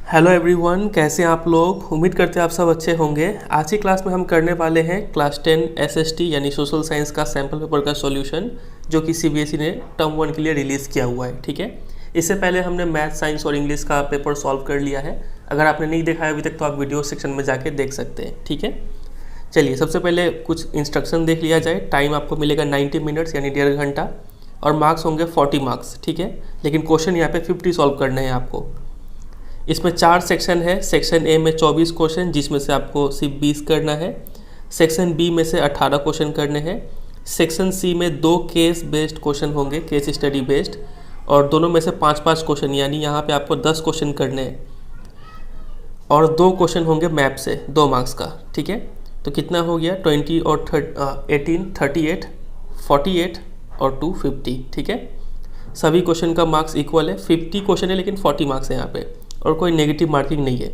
Hello everyone, कैसे हैं आप लोग। उम्मीद करते हैं आप सब अच्छे होंगे। आज की क्लास में हम करने वाले हैं क्लास 10 एसएसटी यानी सोशल साइंस का सैम्पल पेपर का सॉल्यूशन, जो कि सीबीएसई ने टर्म 1 के लिए रिलीज़ किया हुआ है। ठीक है, इससे पहले हमने मैथ, साइंस और इंग्लिश का पेपर सॉल्व कर लिया है। अगर आपने नहीं देखा है अभी तक तो आप वीडियो सेक्शन में जाके देख सकते हैं। ठीक है, चलिए सबसे पहले कुछ इंस्ट्रक्शन देख लिया जाए। टाइम आपको मिलेगा 90 मिनट्स यानी 1.5 घंटा और मार्क्स होंगे 40 मार्क्स। ठीक है, लेकिन क्वेश्चन यहाँ पे 50 सॉल्व करने हैं आपको। इसमें 4 सेक्शन है। सेक्शन ए में 24 क्वेश्चन, जिसमें से आपको सिर्फ 20 करना है। सेक्शन बी में से 18 क्वेश्चन करने हैं। सेक्शन सी में 2 केस बेस्ड क्वेश्चन होंगे, केस स्टडी बेस्ड, और दोनों में से 5-5 क्वेश्चन, यानी यहाँ पे आपको 10 क्वेश्चन करने हैं और 2 क्वेश्चन होंगे मैप से 2 मार्क्स का। ठीक है, तो कितना हो गया 20 और 18 38 48 और 2 50। ठीक है, सभी क्वेश्चन का मार्क्स इक्वल है। 50 क्वेश्चन है लेकिन 40 मार्क्स है यहाँ पे, और कोई नेगेटिव मार्किंग नहीं है।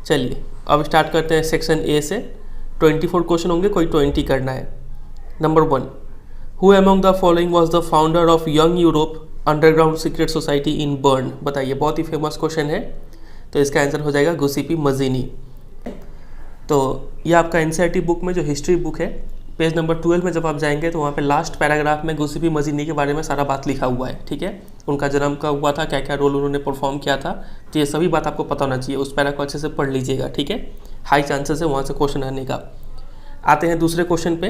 चलिए अब स्टार्ट करते हैं सेक्शन ए से। 24 क्वेश्चन होंगे, कोई 20 करना है। Number 1, who among the following was the founder of young Europe underground secret society in burn. बताइए, बहुत ही फेमस क्वेश्चन है, तो इसका आंसर हो जाएगा गुसिपी मजीनी। तो ये आपका एनसीईआरटी बुक में जो हिस्ट्री बुक है, पेज नंबर 12 में जब आप जाएंगे तो वहाँ पे लास्ट पैराग्राफ में गुसिपी मजीनी के बारे में सारा बात लिखा हुआ है। ठीक है, उनका जन्म कब हुआ था, क्या क्या रोल उन्होंने परफॉर्म किया था, तो ये सभी बात आपको पता होना चाहिए। उस पैरा को अच्छे से पढ़ लीजिएगा। ठीक है, हाई चांसेस है वहाँ से क्वेश्चन आने का। आते हैं दूसरे क्वेश्चन पे।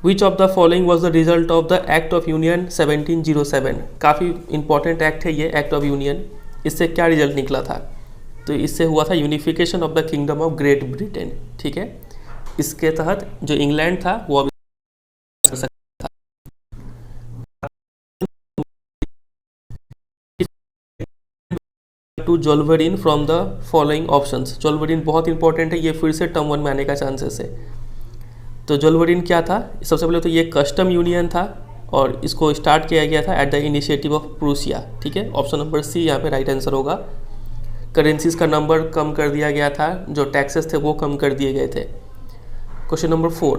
Which of the following was the result of the act of union 1707। काफ़ी इंपॉर्टेंट एक्ट है ये, एक्ट ऑफ यूनियन। इससे क्या रिजल्ट निकला था, तो इससे हुआ था unification of the kingdom of Great Britain. ठीक है, इसके तहत जो इंग्लैंड था वो अभी to Zollverein from the following options. Zollverein बहुत इंपॉर्टेंट है, ये फिर से टर्म 1 में आने का चांसेस है। तो जोल्वेरिन क्या था, सबसे पहले तो ये कस्टम यूनियन था और इसको स्टार्ट किया गया था at the initiative of Prussia. ठीक है, ऑप्शन नंबर सी यहाँ पे राइट आंसर होगा। करेंसीज का नंबर कम कर दिया गया था, जो टैक्सेस थे वो कम कर दिए गए थे। Question number 4,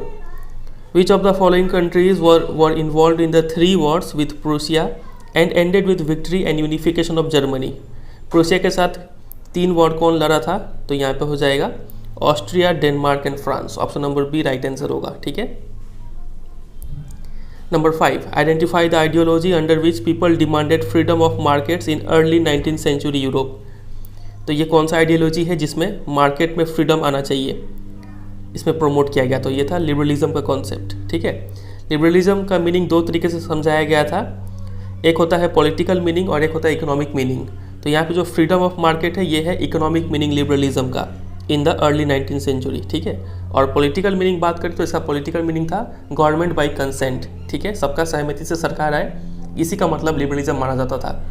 which of the following countries were involve in the 3 Wars with Prussia and ended with victory and unification of Germany. Prussia के साथ 3 वॉर कौन लड़ा था, तो यहाँ पे हो जाएगा Austria, Denmark and France. Option number B right answer होगा। ठीक है, number 5, identify the ideology under which people demanded freedom of markets in early 19th century Europe. तो ये कौन सा आइडियोलॉजी है जिसमें मार्केट में फ्रीडम आना चाहिए, इसमें प्रमोट किया गया, तो ये था लिबरलिज्म का कॉन्सेप्ट। ठीक है, लिबरलिज्म का मीनिंग 2 तरीके से समझाया गया था, एक होता है पॉलिटिकल मीनिंग और एक होता है इकोनॉमिक मीनिंग। तो यहाँ पे जो फ्रीडम ऑफ मार्केट है ये है इकोनॉमिक मीनिंग लिबरलिज्म का in the early 19th century. ठीक है, और पॉलिटिकल मीनिंग बात करें तो इसका पॉलिटिकल मीनिंग था गवर्नमेंट बाई कंसेंट। ठीक है, सबका सहमति से सरकार आए, इसी का मतलब लिबरलिज्म माना जाता था।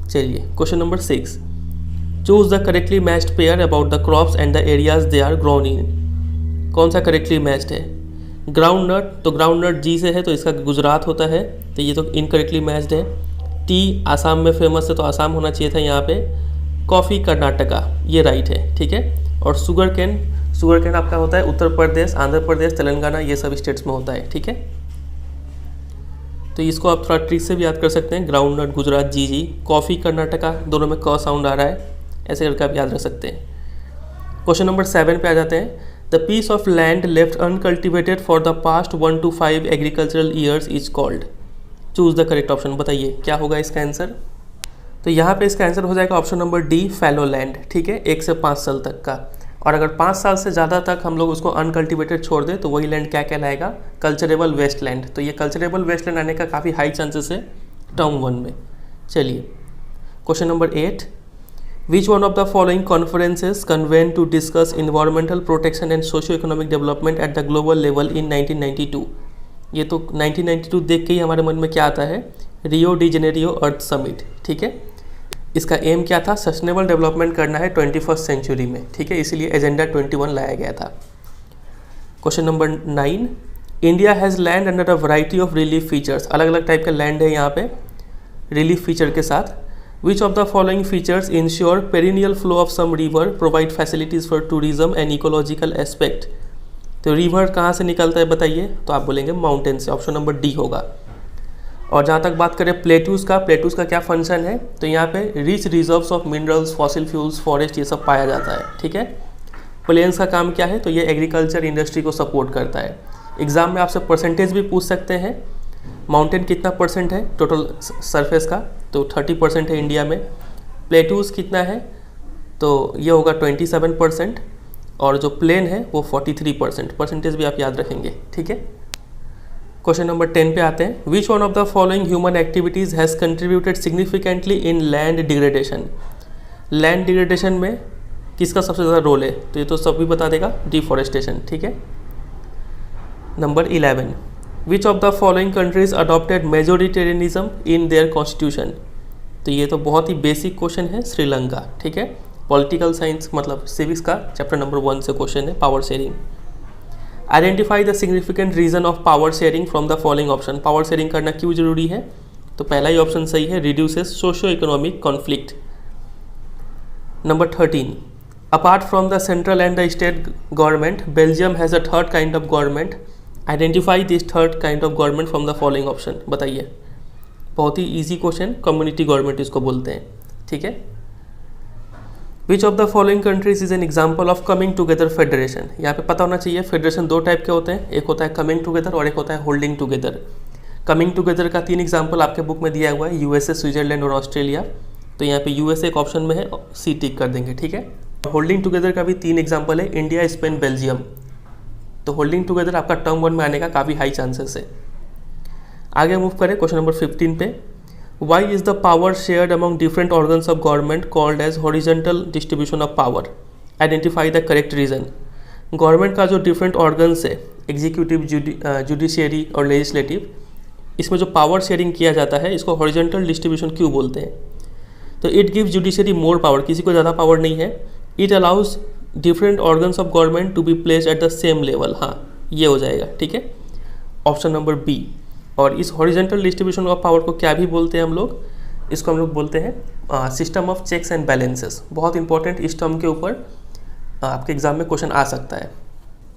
चलिए question number 6, choose the correctly matched pair about the crops and the areas they are grown in. कौन सा करेक्टली मैच्ड है, ग्राउंड नट, तो ग्राउंड नट जी से है तो इसका गुजरात होता है, तो ये तो इनकरेक्टली मैच्ड है। टी आसाम में फेमस है तो आसाम होना चाहिए था यहाँ पे। कॉफ़ी कर्नाटका, ये राइट है। ठीक है, और शुगर कैन आपका होता है उत्तर प्रदेश, आंध्र प्रदेश, तेलंगाना, ये सब स्टेट्स में होता है। ठीक है, तो इसको आप थोड़ा ट्रिक से भी याद कर सकते हैं। ग्राउंड नट गुजरात जी, कॉफ़ी कर्नाटका, दोनों में क साउंड आ रहा है, ऐसे करके आप याद रख सकते हैं। क्वेश्चन नंबर 7 पे आ जाते हैं। The piece of land left uncultivated for the past 1 to 5 agricultural years is called. Choose the correct option। बताइए क्या होगा इसका आंसर। तो यहाँ पे इसका आंसर हो जाएगा option number D, fallow land. ठीक है, 1 से 5 साल तक का, और अगर 5 साल से ज़्यादा तक हम लोग उसको अनकल्टिवेटेड छोड़ दें तो वही लैंड क्या कहलाएगा, कल्चरेबल वेस्ट लैंड। तो ये कल्चरेबल वेस्ट लैंड आने का काफ़ी हाई चांसेस है टर्म 1 में। चलिए question number 8, Which one of the following conferences convened to discuss environmental protection and socio-economic development at the global level in 1992? ये तो 1992 देख के ही हमारे मन में क्या आता है, रियो डी जेनेरियो अर्थ समिट। ठीक है, इसका एम क्या था, सस्टेनेबल डेवलपमेंट करना है 21st सेंचुरी में। ठीक है, इसीलिए एजेंडा 21 लाया गया था। Question number 9, India has land under a variety of relief features. अलग अलग टाइप का लैंड है यहाँ पे रिलीफ फीचर के साथ। Which of the following features ensure perennial flow of some river, provide facilities for tourism and ecological aspect? तो river कहाँ से निकलता है बताइए, तो आप बोलेंगे माउंटेन से। ऑप्शन नंबर डी होगा। और जहाँ तक बात करें प्लेटूज़ का क्या फंक्शन है, तो यहाँ पे rich reserves of minerals, fossil fuels, forest ये सब पाया जाता है, ठीक है। प्लेन्स का काम क्या है, तो ये एग्रीकल्चर इंडस्ट्री को सपोर्ट करता है। एग्जाम में आपसे परसेंटेज भी पूछ सकते हैं, माउंटेन कितना परसेंट है टोटल सरफेस का, तो 30% है इंडिया में। प्लेटूज़ कितना है, तो ये होगा 27%, और जो प्लेन है वो 43%। परसेंटेज भी आप याद रखेंगे, ठीक है। क्वेश्चन नंबर 10 पे आते हैं। Which one of the following human activities has contributed significantly in land degradation. Land degradation में किसका सबसे ज़्यादा रोल है, तो ये तो सभी बता देगा, डिफॉरेस्टेशन, ठीक है। Number 11, which of the following countries adopted majoritarianism in their constitution. तो ये तो बहुत ही बेसिक क्वेश्चन है, श्रीलंका, ठीक है। पॉलिटिकल साइंस मतलब सिविक्स का चैप्टर नंबर 1 से क्वेश्चन है, power sharing. Identify the significant reason of power sharing from the following option. Power sharing करना क्यों जरूरी है, तो पहला ही ऑप्शन सही है, reduces socio economic conflict. Number 13, apart from the central and the state government, Belgium has a third kind of government. Identify this third kind of government from the following option. बताइए, बहुत ही easy question, community government इसको बोलते हैं, ठीक है। Which of the following countries is an example of coming together federation. यहाँ पे पता होना चाहिए, फेडरेशन 2 टाइप के होते हैं, एक होता है कमिंग टुगेदर और एक होता है होल्डिंग टुगेदर। कमिंग टुगेदर का 3 एग्जाम्पल आपके बुक में दिया हुआ है, यूएसए, स्विट्जरलैंड और ऑस्ट्रेलिया। तो यहाँ पे यूएसए एक ऑप्शन में है, सी टिक कर देंगे, ठीक है। होल्डिंग टुगेदर का भी 3 एग्जाम्पल है, इंडिया, स्पेन, बेल्जियम। तो होल्डिंग टुगेदर आपका टर्म 1 में आने का काफ़ी हाई चांसेस है। आगे मूव करें क्वेश्चन नंबर 15 पे। Why is the power shared among different organs of government called as horizontal distribution of power? Identify the correct reason. Government का जो डिफरेंट ऑर्गन्स है, एग्जीक्यूटिव, जुडिशियरी और लेजिस्लेटिव, इसमें जो पावर शेयरिंग किया जाता है इसको हॉरिजॉन्टल डिस्ट्रीब्यूशन क्यों बोलते हैं, तो it gives judiciary more power, किसी को ज़्यादा पावर नहीं है। It allows different organs of government to be placed at the same level, हाँ ये हो जाएगा, ठीक है, ऑप्शन नंबर बी। और इस हॉरिजॉन्टल डिस्ट्रीब्यूशन ऑफ पावर को क्या भी बोलते हैं हम लोग, इसको हम लोग बोलते हैं system of checks and balances. बहुत इंपॉर्टेंट, इस टर्म के ऊपर आपके एग्जाम में क्वेश्चन आ सकता है।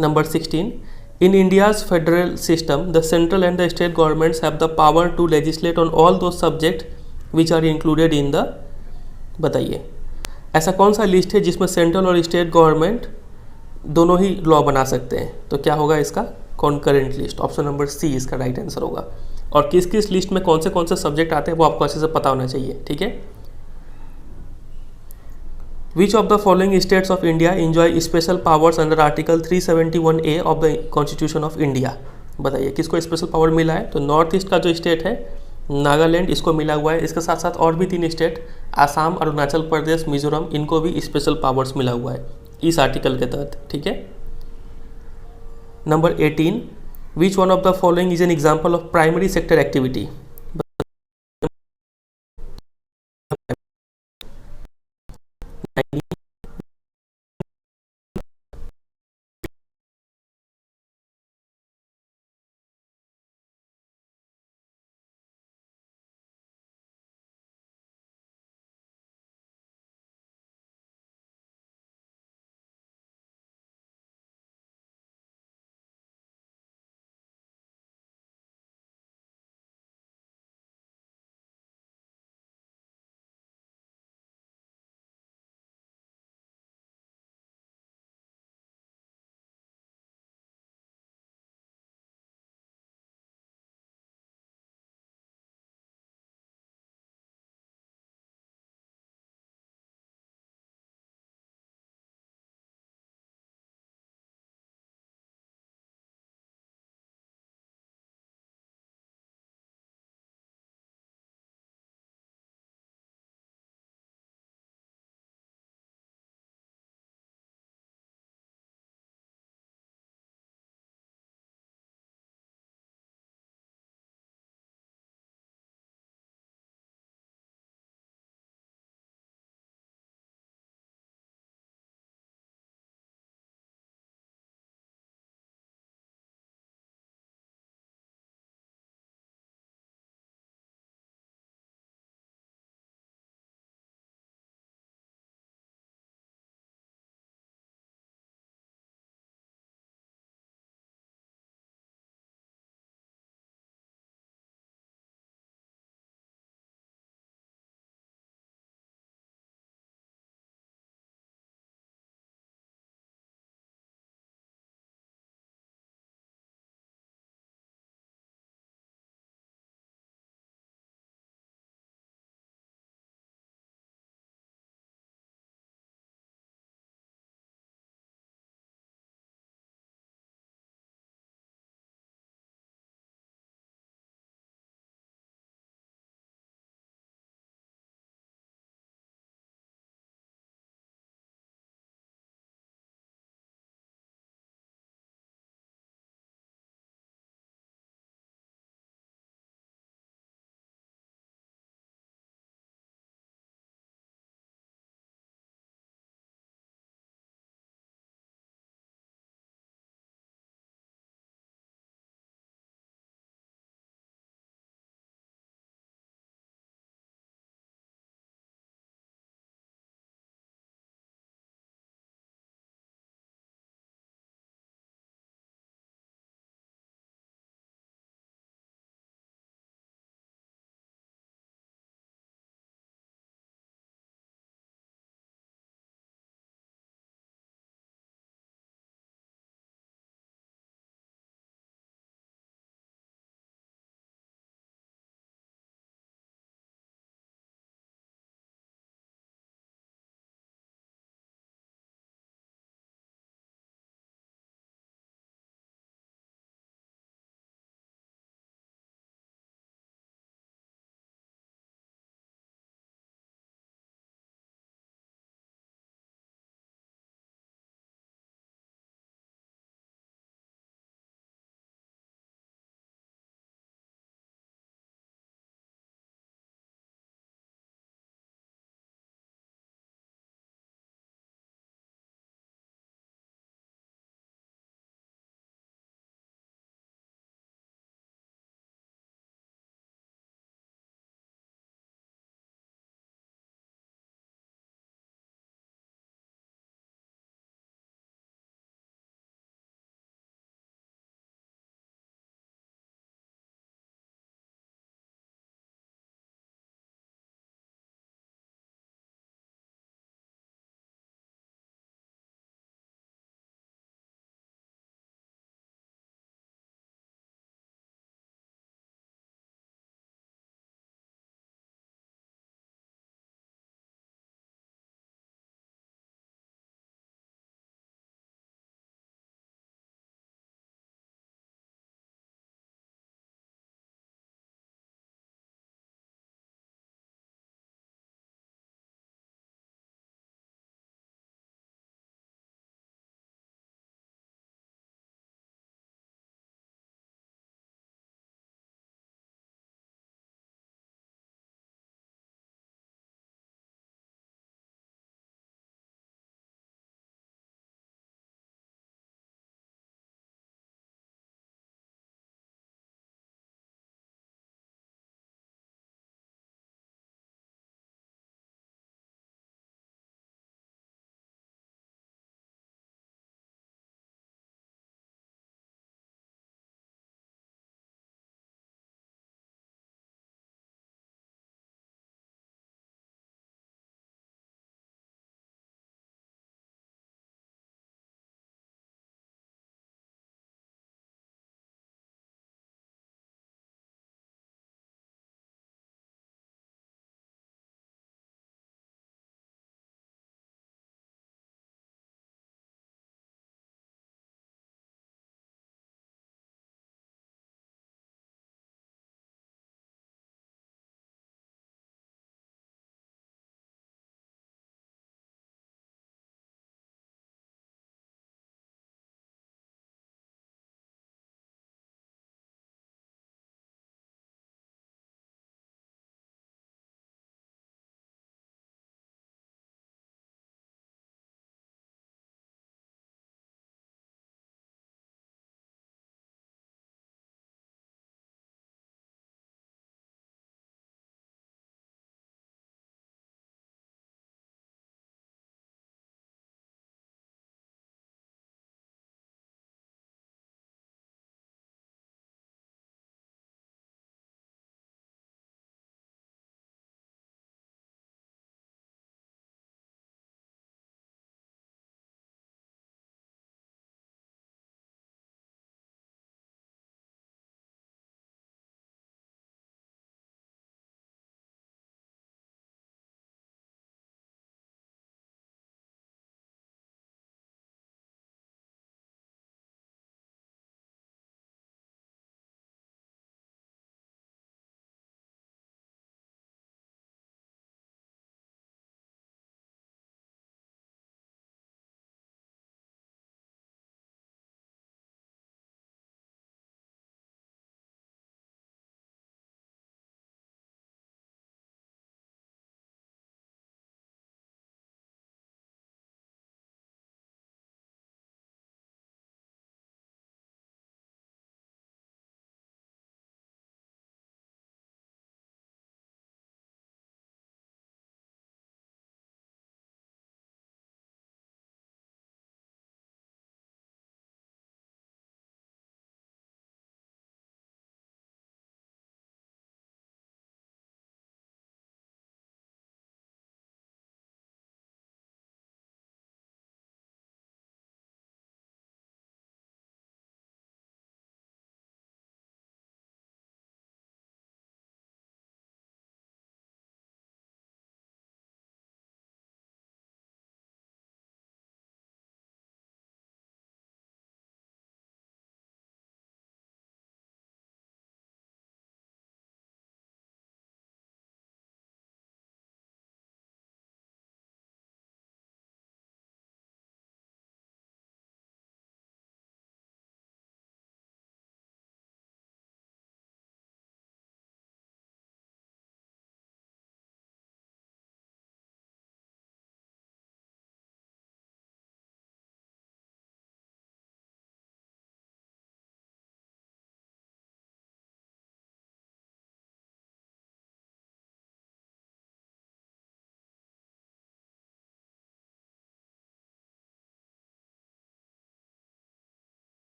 Number 16, in India's federal system the central and the state governments have the power to legislate on all those subject which are included in the. बताइए, ऐसा कौन सा लिस्ट है जिसमें सेंट्रल और स्टेट गवर्नमेंट दोनों ही लॉ बना सकते हैं, तो क्या होगा इसका, concurrent list. Option number C इसका राइट आंसर होगा। और किस किस लिस्ट में कौन से सब्जेक्ट आते हैं वो आपको अच्छे से पता होना चाहिए, ठीक है। Which of the following states of India enjoy special powers under article 371A of the constitution of India. बताइए किसको स्पेशल पावर मिला है, तो नॉर्थ ईस्ट का जो स्टेट है नागालैंड, इसको मिला हुआ है। इसके साथ साथ और भी 3 स्टेट, आसाम, अरुणाचल प्रदेश, मिजोरम, इनको भी स्पेशल पावर्स मिला हुआ है इस आर्टिकल के तहत, ठीक है। Number 18, which one of the following is an example of primary sector activity.